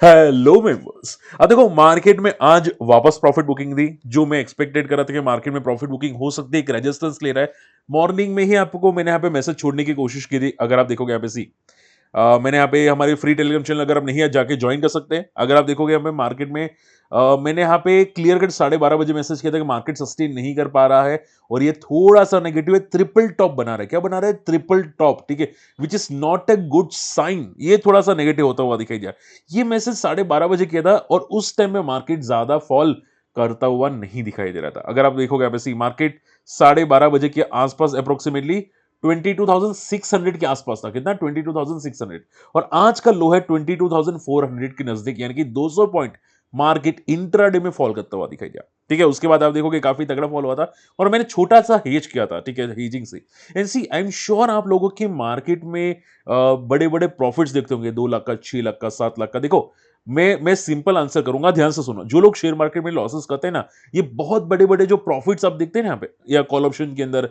Hello members. अब देखो market में आज वापस प्रॉफिट बुकिंग दी, जो मैं एक्सपेक्टेड कर रहा था कि मार्केट में प्रॉफिट बुकिंग हो सकती है, एक रेजिस्टेंस ले रहा है। मॉर्निंग में ही आपको मैंने यहाँ पे मैसेज छोड़ने की कोशिश की थी। अगर आप देखोगे यहाँ पे मैंने यहाँ पे हमारे फ्री टेलीग्राम चैनल अगर आप नहीं है जाके ज्वाइन कर सकते हैं। अगर आप देखोगे यहाँ पे मार्केट में मैंने यहाँ पे क्लियर कट 12:30 बजे मैसेज किया था कि मार्केट सस्टेन नहीं कर पा रहा है और ये थोड़ा सा नेगेटिव है, ट्रिपल टॉप बना रहा है। क्या बना रहा है? ट्रिपल टॉप, ठीक है, which is not a good sign. ये थोड़ा सा नेगेटिव होता हुआ दिखाई दिया। ये मैसेज 12:30 बजे किया था और उस टाइम में मार्केट ज्यादा फॉल करता हुआ नहीं दिखाई दे रहा था। अगर आप देखोगे यहाँ पे मार्केट 12:30 बजे के आसपास अप्रोक्सीमेटली 22,600 के आसपास था। कितना? 22,600। और आज का लो है 22,400 के नजदीक, यानी कि 200 पॉइंट मार्केट इंट्राडे में फॉल करता हुआ दिखाई दिया। ठीक है, उसके बाद आप देखोगे काफी तगड़ा फॉल हुआ था और मैंने छोटा सा हेज किया था, ठीक है, हेजिंग से। And see I am sure आप लोगों के मार्केट में बड़े बड़े प्रॉफिट्स देखते होंगे, 2 लाख का, 6 लाख का, 7 लाख का। देखो मैं सिंपल आंसर करूंगा, ध्यान से सुनो। जो लोग शेयर मार्केट में लॉसेस करते हैं ना, ये बहुत बड़े बड़े जो प्रॉफिट्स आप देखते हैं ना यहाँ पे या कॉल ऑप्शन के अंदर,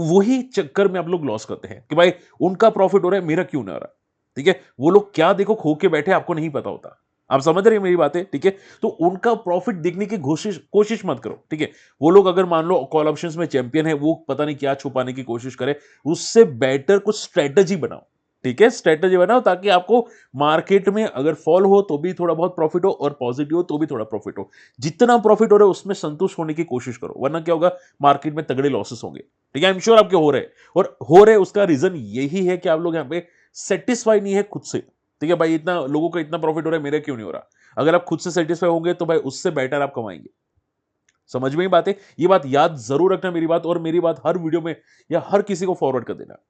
वही चक्कर में आप लोग लॉस करते हैं कि भाई उनका प्रॉफिट हो रहा है, मेरा क्यों ना हो रहा। ठीक है, वो लोग क्या देखो खो के बैठे, आपको नहीं पता होता। आप समझ रहे हैं मेरी बातें? ठीक है, तो उनका प्रॉफिट देखने की कोशिश कोशिश मत करो। ठीक है, वो लोग अगर मान लो कॉल ऑप्शंस में चैंपियन है, वो पता नहीं क्या छुपाने की कोशिश करे, उससे बेटर कुछ स्ट्रेटजी बनाओ। ठीक है, स्ट्रेटजी बनाओ ताकि आपको मार्केट में अगर फॉल हो तो भी थोड़ा बहुत प्रॉफिट हो और पॉजिटिव हो तो भी थोड़ा प्रॉफिट हो। जितना प्रॉफिट हो रहा है उसमें संतुष्ट होने की कोशिश करो, वरना क्या होगा, मार्केट में तगड़े लॉसेस होंगे। ठीक है, आई एम श्योर आपके हो रहे हैं और हो रहे, उसका रीजन यही है कि आप लोग यहाँ पे सेटिस्फाई नहीं है खुद से। ठीक है भाई, इतना लोगों का इतना प्रॉफिट हो रहा है, मेरा क्यों नहीं हो रहा। अगर आप खुद से सेटिस्फाई होंगे तो भाई उससे बेटर आप कमाएंगे। समझ में ही बात है? ये बात याद जरूर रखना मेरी बात, और मेरी बात हर वीडियो में या हर किसी को फॉरवर्ड कर देना।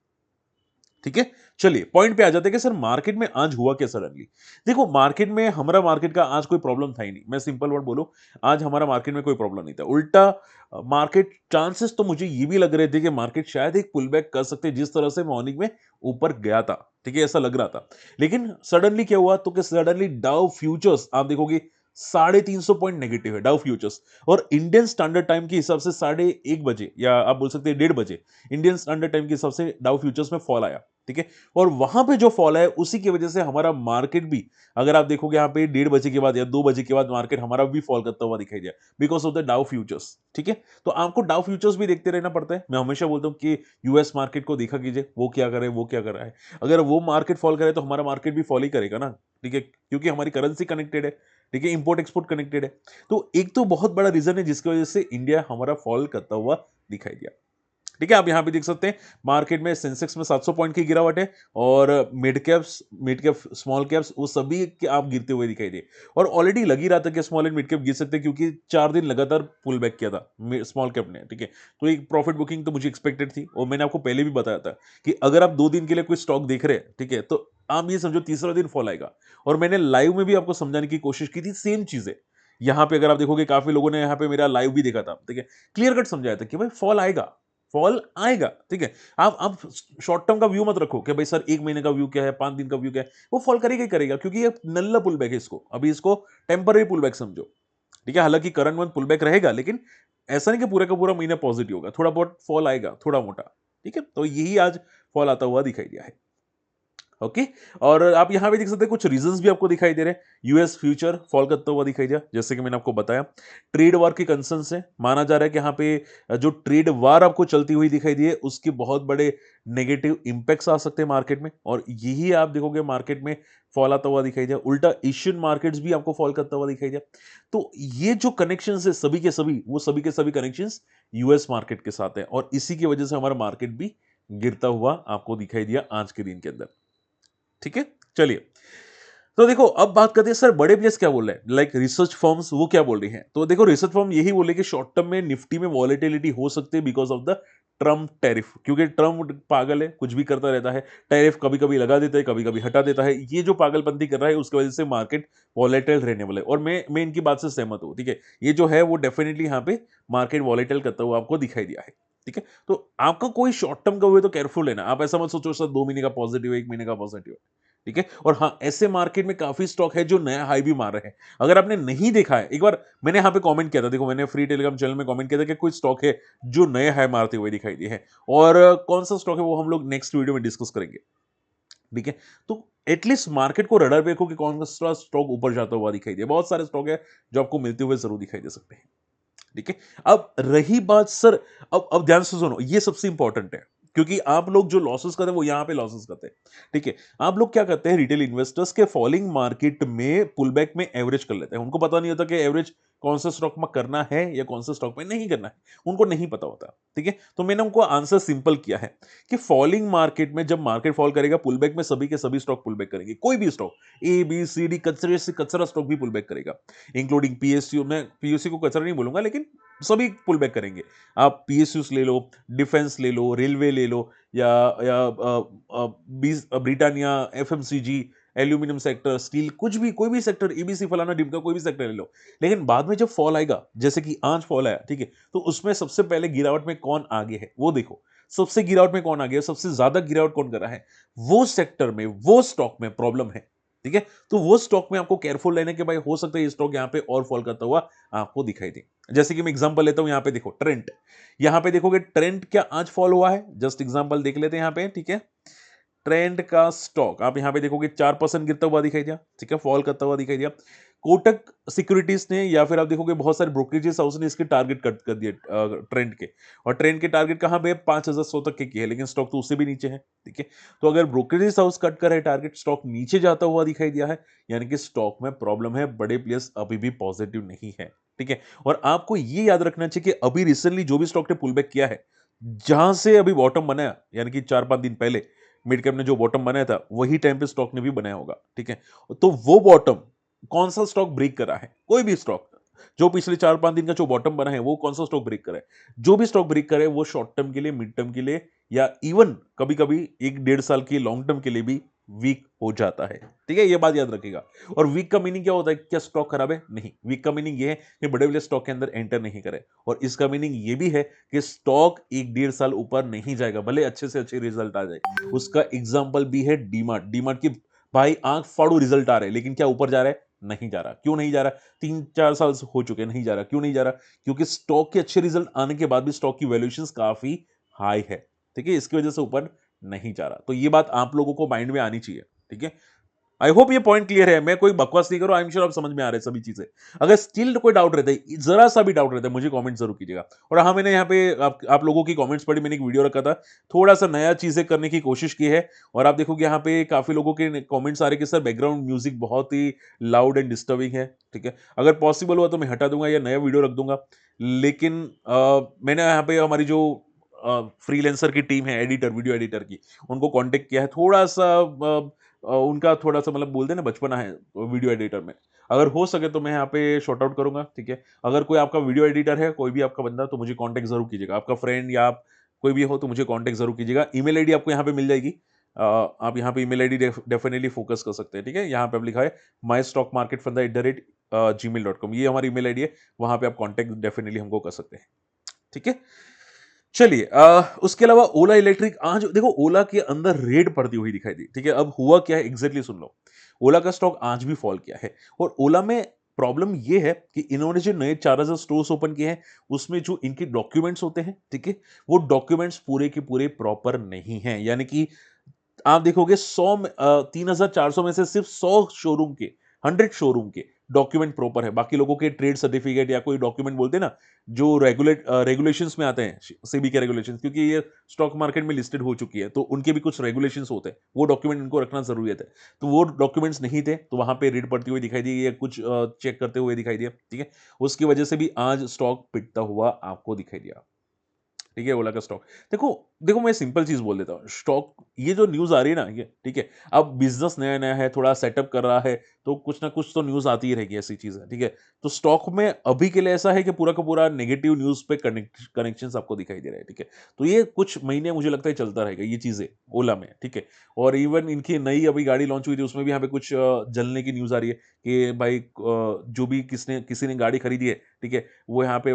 ठीक है, चलिए पॉइंट पे आ जाते हैं कि सर मार्केट में आज हुआ क्या सडनली। देखो मार्केट में, हमारा मार्केट का आज कोई प्रॉब्लम था ही नहीं। मैं सिंपल वर्ड बोलूं, आज हमारा मार्केट में कोई प्रॉब्लम नहीं था। उल्टा मार्केट चांसेस तो मुझे ये भी लग रहे थे कि मार्केट शायद एक पुल बैक कर सकते, जिस तरह से मॉर्निंग में ऊपर गया था। ठीक है, ऐसा लग रहा था। लेकिन सडनली क्या हुआ, तो कि सडनली डाउ फ्यूचर्स आप देखोगे 350 पॉइंट नेगेटिव है डाउ फ्यूचर्स। और इंडियन स्टैंडर्ड टाइम के हिसाब से 1:30 बजे या आप बोल सकते हैं 1:30 बजे इंडियन स्टैंडर्ड टाइम के हिसाब से डाउ फ्यूचर्स में फॉल आया। ठीक है, और वहां पे जो फॉल है उसी की वजह से हमारा मार्केट भी, अगर आप देखोगे यहाँ पे 1:30 बजे के बाद या 2 बजे के बाद मार्केट हमारा भी फॉल करता हुआ दिखाई दिया, because of the Dow futures. ठीक है, तो आपको डाउ फ्यूचर्स भी देखते रहना पड़ता है। मैं हमेशा बोलता हूँ कि यूएस मार्केट को देखा कीजिए, वो क्या करे, वो क्या कर रहा है। अगर वो मार्केट फॉल करे तो हमारा मार्केट भी फॉल ही करेगा ना। ठीक है, क्योंकि हमारी करेंसी कनेक्टेड है। ठीक है, इंपोर्ट एक्सपोर्ट कनेक्टेड है। तो एक तो बहुत बड़ा रीजन है जिसकी वजह से इंडिया हमारा फॉल करता हुआ दिखाई दिया। ठीक है, आप यहां पे देख सकते हैं मार्केट में सेंसेक्स में 700 पॉइंट की गिरावट है और मिड कैप स्मॉल कैप्स वो सभी के आप गिरते हुए दिखाई दे। और ऑलरेडी लग ही रहा था कि स्मॉल एंड मिड कैप गिर सकते हैं, क्योंकि 4 दिन लगातार पुल बैक किया था स्मॉल कैप ने। ठीक है, तो एक प्रॉफिट बुकिंग तो मुझे एक्सपेक्टेड थी और मैंने आपको पहले भी बताया था कि अगर आप 2 दिन के लिए कोई स्टॉक देख रहे हैं, ठीक है, तो आप ये समझो तीसरा दिन फॉल आएगा। और मैंने लाइव में भी आपको समझाने की कोशिश की थी, सेम चीजें। यहाँ पे अगर आप देखोगे काफी लोगों ने यहाँ पे मेरा लाइव भी देखा था। ठीक है, क्लियर कट समझाया था कि भाई फॉल आएगा, फॉल आएगा। ठीक है, आप शॉर्ट टर्म का व्यू मत रखो कि भाई सर 1 महीने का व्यू क्या है, 5 दिन का व्यू क्या है। वो फॉल करेगा ही करेगा, क्योंकि ये नल्ला पुल बैक है। इसको अभी इसको टेम्पररी पुल बैक समझो। ठीक है, हालांकि करंट मंथ पुल बैक रहेगा, लेकिन ऐसा नहीं कि पूरा का पूरा महीना पॉजिटिव होगा, थोड़ा बहुत फॉल आएगा, थोड़ा मोटा। ठीक है, तो यही आज फॉल आता हुआ दिखाई दिया है। ओके, और आप यहां पे देख सकते हैं कुछ रीजंस भी आपको दिखाई दे रहे हैं। यूएस फ्यूचर फॉल करता हुआ दिखाई दिया, जैसे कि मैंने आपको बताया। ट्रेड वार की कंसर्न से माना जा रहा है कि यहाँ पे जो ट्रेड वार आपको चलती हुई दिखाई दी है, उसके बहुत बड़े नेगेटिव इंपैक्ट्स आ सकते हैं मार्केट में, और यही आप देखोगे मार्केट में फॉल आता हुआ दिखाई दिया। उल्टा एशियन मार्केट्स भी आपको फॉल करता हुआ दिखाई दिया। तो ये जो कनेक्शन है सभी के सभी, वो सभी के सभी कनेक्शन यूएस मार्केट के साथ है, और इसी की वजह से हमारा मार्केट भी गिरता हुआ आपको दिखाई दिया आज के दिन के अंदर। ठीक है, चलिए, तो देखो अब बात करते हैं सर बड़े प्लेयर्स क्या बोल रहे हैं, लाइक रिसर्च फर्म्स वो क्या बोल रही हैं। तो देखो रिसर्च फर्म यही बोले कि शॉर्ट टर्म में निफ्टी में वॉलेटिलिटी हो सकती है because of the Trump tariff, क्योंकि ट्रम्प पागल है, कुछ भी करता रहता है। टैरिफ कभी कभी लगा देता है, कभी कभी हटा देता है। ये जो पागलपंती कर रहा है उसकी वजह से मार्केट वॉलेटाइल रहने वाला है, और मैं इनकी बात से सहमत हूं। ठीक है, ये जो है वो डेफिनेटली यहाँ पे मार्केट वॉलेटाइल करता हुआ आपको दिखाई दिया है। ठीक है, तो आपका कोई शॉर्ट टर्म का हुए तो केयरफुल है ना, आप ऐसा मत सोचो सर 2 महीने का पॉजिटिव है, 1 महीने का पॉजिटिव है। ठीक है, और हाँ ऐसे मार्केट में काफी स्टॉक है जो नया हाई भी मार रहे हैं। अगर आपने नहीं देखा है, एक बार मैंने यहाँ पे कमेंट किया था, देखो मैंने फ्री टेलीग्राम चैनल में कमेंट किया था कि कोई स्टॉक है जो नए हाई मारते हुए दिखाई दिए हैं, और कौन सा स्टॉक है वो हम लोग नेक्स्ट वीडियो में डिस्कस करेंगे। ठीक है, तो एटलीस्ट मार्केट को रडार पे रखो कि कौन सा स्टॉक ऊपर जाता हुआ दिखाई दे। बहुत सारे स्टॉक है जो आपको मिलते हुए जरूर दिखाई दे सकते हैं। ठीक है। अब रही बात सर, अब ध्यान से सुनो, ये सबसे इंपॉर्टेंट है, क्योंकि आप लोग जो लॉसेस करते हैं वो यहां पे लॉसेस करते हैं। ठीक है। आप लोग क्या करते हैं, रिटेल इन्वेस्टर्स के फॉलिंग मार्केट में पुल बैक में एवरेज कर लेते हैं। उनको पता नहीं होता कि एवरेज कौन से स्टॉक में करना है या कौन से स्टॉक में नहीं करना है, उनको नहीं पता होता। ठीक है। तो मैंने उनको आंसर सिंपल किया है कि फॉलिंग मार्केट में जब मार्केट फॉल करेगा, पुल बैक में सभी के सभी स्टॉक पुल बैक करेंगे। कोई भी stock, A B C D, कचरे से कचरा स्टॉक भी पुल बैक करेगा, इंक्लूडिंग पीएसयू। मैं पीएसयू को कचरा नहीं बोलूंगा, लेकिन सभी पुल बैक करेंगे। आप पीएसयूस ले लो, डिफेंस ले लो, रेलवे ले लो, या Britannia, FMCG, aluminium sector, steel, कुछ भी, कोई भी सेक्टर, एबीसी, फलाना डिमका, कोई भी सेक्टर ले लो। लेकिन बाद में जब फॉल आएगा, जैसे कि आज फॉल आया, ठीक है, तो उसमें सबसे पहले गिरावट में कौन आगे है वो देखो। सबसे गिरावट में कौन आगे है, सबसे ज्यादा गिरावट कौन कर रहा है, वो सेक्टर में, वो स्टॉक में प्रॉब्लम है। ठीक है। तो वो स्टॉक में आपको केयरफुल लेने के, भाई हो सकता है ये स्टॉक यहां पे और फॉल करता हुआ आपको दिखाई दे। जैसे कि मैं एग्जांपल लेता हूं, यहां पे देखो ट्रेंड, यहां पे देखोगे ट्रेंड क्या आज फॉल हुआ है, जस्ट एग्जांपल देख लेते हैं यहां पे। ठीक है। ट्रेंड का स्टॉक आप यहां पे देखोगे 4% गिरता हुआ दिखाई दिया, ठीक है, फॉल करता हुआ दिखाई दिया। कोटक सिक्योरिटीज ने, या फिर आप देखोगे बहुत सारे ब्रोकरेजेस हाउस ने इसके टारगेट कट कर दिए ट्रेंड के, और ट्रेंड के टारगेट कहां पे 5100 तक के किए है, लेकिन स्टॉक तो उससे भी नीचे है। ठीक है। तो अगर ब्रोकरेजेस हाउस कट कर है टारगेट, स्टॉक नीचे जाता हुआ दिखाई दिया है, यानी कि स्टॉक में प्रॉब्लम है, बड़े प्लेयर्स अभी भी पॉजिटिव नहीं है। ठीक है। और आपको ये याद रखना चाहिए कि अभी रिसेंटली जो भी स्टॉक ने पुल बैक किया है, जहां से अभी बॉटम बनाया, यानी कि 4-5 दिन पहले मिड कैप ने जो बॉटम बनाया था, वही टाइम पे स्टॉक ने भी बनाया होगा। ठीक है। तो वो बॉटम कौन सा स्टॉक ब्रेक करा है, कोई भी स्टॉक जो पिछले 4-5 दिन का जो बॉटम बना है, वो कौन सा स्टॉक ब्रेक करा है, जो भी स्टॉक ब्रेक करे वो शॉर्ट टर्म के लिए, मिड टर्म के लिए, या इवन कभी कभी 1-1.5 साल की लॉन्ग टर्म के लिए भी वीक हो जाता है। ठीक है, ये बात याद रखिएगा। और वीक का मीनिंग क्या होता है, क्या स्टॉक खराब है, नहीं, वीक का मीनिंग ये है कि बड़े बड़े स्टॉक के अंदर एंटर नहीं करे। और इसका मीनिंग ये भी है कि स्टॉक 1-1.5 साल ऊपर नहीं जाएगा, भले अच्छे से अच्छे रिजल्ट आ जाए। उसका एग्जाम्पल भी है डीमार्ट। डीमार्ट की भाई आंख फाड़ू रिजल्ट आ रहे हैं, लेकिन क्या ऊपर जा रहा है, नहीं जा रहा। क्यों नहीं जा रहा, 3-4 साल हो चुके, नहीं जा रहा। क्यों नहीं जा रहा, क्योंकि स्टॉक के अच्छे रिजल्ट आने के बाद भी स्टॉक की वैल्यूएशन काफी हाई है। ठीक है, इसकी वजह से ऊपर नहीं जा रहा। तो ये बात आप लोगों को माइंड में आनी चाहिए। ठीक है। आई होप ये पॉइंट क्लियर है, मैं कोई बकवास नहीं करूं, आई एम श्योर आप समझ में आ रहे हैं सभी चीजें। अगर स्टिल कोई डाउट रहता है, जरा सा भी डाउट रहता है, मुझे कमेंट जरूर कीजिएगा। और हाँ, मैंने यहाँ पे आप लोगों की कमेंट्स पढ़ी, मैंने एक वीडियो रखा था, थोड़ा सा नया चीजें करने की कोशिश की है। और आप देखोगे यहाँ पे काफी लोगों के कमेंट्स आ रहे कि सर बैकग्राउंड म्यूजिक बहुत ही लाउड एंड डिस्टर्बिंग है। ठीक है। अगर पॉसिबल हुआ तो मैं हटा दूंगा या नया वीडियो रख दूंगा। लेकिन मैंने यहाँ पे हमारी जो फ्रीलांसर की टीम है, एडिटर, वीडियो एडिटर की, उनको कांटेक्ट किया है। थोड़ा सा उनका थोड़ा सा मतलब बोलते हैं ना, बचपना है वीडियो एडिटर में। अगर हो सके तो मैं यहाँ पे शॉर्ट आउट करूंगा। ठीक है। अगर कोई आपका वीडियो एडिटर है, कोई भी आपका बंदा, तो मुझे कांटेक्ट जरूर कीजिएगा। आपका फ्रेंड या आप कोई भी हो तो मुझे कांटेक्ट जरूर कीजिएगा। ईमेल आईडी आपको यहाँ पे मिल जाएगी। आप यहाँ पे ईमेल आईडी डेफिनेटली फोकस कर सकते हैं। ठीक है। यहाँ पे अब लिखा है माई स्टॉक मार्केट fund@gmail.com, ये हमारी ईमेल आईडी है। वहां पे आप कांटेक्ट डेफिनेटली हमको कर सकते हैं। ठीक है। चलिए, उसके अलावा ओला इलेक्ट्रिक, आज देखो ओला के अंदर रेड पड़ती हुई दिखाई दी। ठीक है। अब हुआ क्या है एग्जैक्टली सुन लो। ओला का स्टॉक आज भी फॉल किया है, और ओला में प्रॉब्लम यह है कि इन्होंने जो नए 4000 स्टोर्स ओपन किए हैं, उसमें जो इनके डॉक्यूमेंट्स होते हैं, ठीक है, वो डॉक्यूमेंट्स पूरे के पूरे प्रॉपर नहीं हैं। यानी कि आप देखोगे 3400 में से सिर्फ 100 शोरूम के, 100 शोरूम के डॉक्यूमेंट प्रॉपर है। बाकी लोगों के ट्रेड सर्टिफिकेट या कोई डॉक्यूमेंट बोलते हैं ना, जो रेगुलेशंस में आते हैं, सेबी के रेगुलेशंस, क्योंकि ये स्टॉक मार्केट में लिस्टेड हो चुकी है, तो उनके भी कुछ रेगुलेशंस होते हैं, वो डॉक्यूमेंट इनको रखना जरूरी है। तो वो डॉक्यूमेंट्स नहीं थे, तो वहां पे रेड पड़ती हुई दिखाई दी, या कुछ चेक करते हुए दिखाई दिया। ठीक है। उसकी वजह से भी आज स्टॉक पिटता हुआ आपको दिखाई दिया। ठीक है। ओला का स्टॉक, देखो देखो, मैं सिंपल चीज बोल देता हूँ। स्टॉक, ये जो न्यूज आ रही है ना, ये ठीक है, अब बिजनेस नया नया है, थोड़ा सेटअप कर रहा है, तो कुछ ना कुछ तो न्यूज आती ही रहेगी, ऐसी चीज है। ठीक है। तो स्टॉक में अभी के लिए ऐसा है कि पूरा का पूरा नेगेटिव न्यूज पे कनेक्शन आपको दिखाई दे रहे हैं। ठीक है। तो ये कुछ महीने मुझे लगता है चलता रहेगा ये चीजें ओला में। ठीक है। और इवन इनकी नई अभी गाड़ी लॉन्च हुई थी, उसमें भी यहाँ पे कुछ जलने की न्यूज आ रही है कि भाई जो भी किसी ने गाड़ी खरीदी है, ठीक है, वो यहाँ पे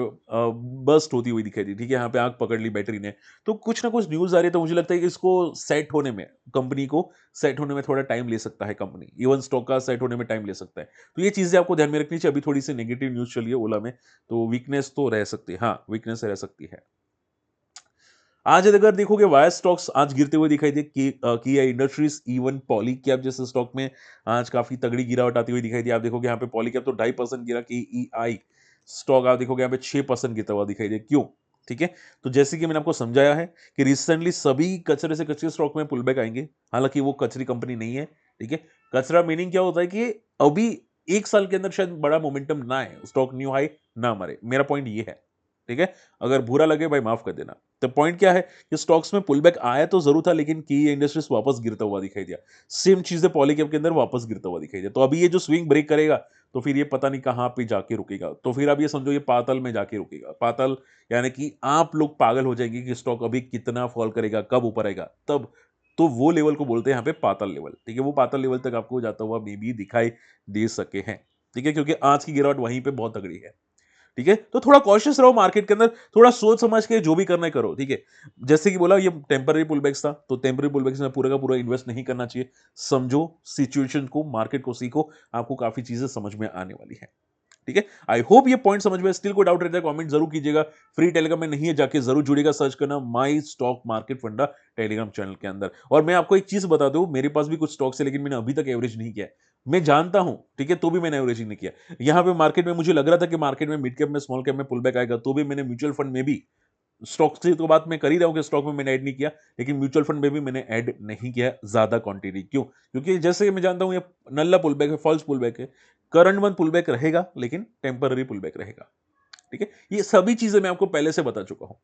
बर्स्ट होती हुई दिखाई दी। ठीक है। यहाँ पे आग पकड़ ली बैटरी ने। तो कुछ ना कुछ न्यूज आ रही है, तो मुझे लगता है कि इसको सेट होने में, कंपनी को सेट होने में थोड़ा टाइम ले सकता है, कंपनी इवन स्टॉक का सेट होने में टाइम ले सकता है। तो ये चीजें आपको ध्यान में रखनी चाहिए। अभी थोड़ी सी नेगेटिव न्यूज चली है ओला में, तो वीकनेस तो रह सकती है, हाँ वीकनेस रह सकती है। आज अगर देखोगे वाया स्टॉक्स आज गिरते हुए दिखाई दे, किया इंडस्ट्रीज, इवन पॉलीकैब जैसे स्टॉक में आज काफी तगड़ी गिरावट आती हुई दिखाई दी। आप देखोगे यहाँ पे पॉलीकैब तो 2.5% गिरा, KEI स्टॉक आप देखोगे यहाँ पे 6% गिरता हुआ दिखाई दे। क्यों? ठीक है, तो जैसे कि मैंने आपको समझाया है कि रिसेंटली सभी कचरे से कचरे स्टॉक में पुल बैक आएंगे, हालांकि वो कचरी कंपनी नहीं है। ठीक है, कचरा मीनिंग क्या होता है कि अभी 1 साल के अंदर शायद बड़ा मोमेंटम ना है, स्टॉक न्यू हाई ना मारे, मेरा पॉइंट ये है। ठीक है, अगर बुरा लगे भाई माफ कर देना। तो पॉइंट क्या है कि स्टॉक्स में पुल बैक आया तो जरूर था, लेकिन की इंडस्ट्रीज वापस गिरता हुआ दिखाई दिया। सेम चीजें पॉलीकैब के अंदर वापस गिरता हुआ दिखाई दिया। तो अभी ये जो स्विंग ब्रेक करेगा तो फिर ये पता नहीं कहां पे जाके रुकेगा, तो फिर आप ये समझो ये पाताल में जाके रुकेगा। पाताल यानी कि आप लोग पागल हो जाएंगे कि स्टॉक अभी कितना फॉल करेगा, कब ऊपर आएगा तब। तो वो लेवल को बोलते हैं यहाँ पे पाताल लेवल। ठीक है, वो पाताल लेवल तक आपको जाता हुआ मे बी दिखाई दे सके हैं। ठीक है, क्योंकि आज की गिरावट वहीं पे बहुत तगड़ी है। ठीक है, तो थोड़ा कॉशियस रहो मार्केट के अंदर, थोड़ा सोच समझ के जो भी करना है करो। ठीक है, जैसे कि बोला ये टेम्पररी पुलबैक्स था, तो टेम्पररी पुलबैक्स में पूरा का पूरा इन्वेस्ट नहीं करना चाहिए। समझो सिचुएशन को, मार्केट को सीखो, आपको काफी चीजें समझ में आने वाली है। ठीक है, आई होप ये पॉइंट समझ में। स्टिल कोई डाउट रहता है कमेंट जरूर कीजिएगा। फ्री टेलीग्राम में नहीं है, जाके जरूर जुड़िएगा, सर्च करना माई स्टॉक मार्केट फंडा टेलीग्राम चैनल के अंदर। और मैं आपको एक चीज बता दूं, मेरे पास भी कुछ स्टॉक्स है, लेकिन मैंने अभी तक एवरेज नहीं किया है। मैं जानता हूं, ठीक है, तो भी मैंने एवरेजिंग नहीं किया। यहां पे मार्केट में मुझे लग रहा था कि मार्केट में मिड कैप में स्मॉल कैप में पुल बैक आएगा, तो भी मैंने म्यूचुअल फंड में भी, स्टॉक से तो बात मैं कर ही रहा हूं कि स्टॉक में मैंने ऐड नहीं किया, लेकिन म्यूचुअल फंड में भी मैंने ऐड नहीं किया ज्यादा क्वांटिटी। क्यों? क्योंकि जैसे कि मैं जानता हूं ये नल्ला पुल बैक है, फॉल्स पुल बैक है। करंट मंथ पुल बैक रहेगा, लेकिन टेम्पररी पुल बैक रहेगा। ठीक है, ये सभी चीजें मैं आपको पहले से बता चुका हूं।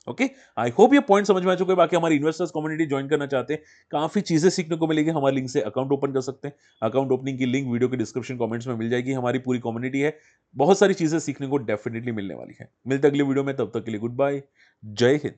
ओके, आई होप ये पॉइंट समझ में आ चुके हैं। बाकी हमारी इन्वेस्टर्स कम्युनिटी ज्वाइन करना चाहते हैं, काफी चीजें सीखने को मिलेगी। हमारे लिंक से अकाउंट ओपन कर सकते हैं। अकाउंट ओपनिंग की लिंक वीडियो के डिस्क्रिप्शन कमेंट्स में मिल जाएगी। हमारी पूरी कम्युनिटी है, बहुत सारी चीजें सीखने को डेफिनेटली मिलने वाली है। मिलते हैं अगली वीडियो में, तब तक के लिए गुड बाय, जय हिंद।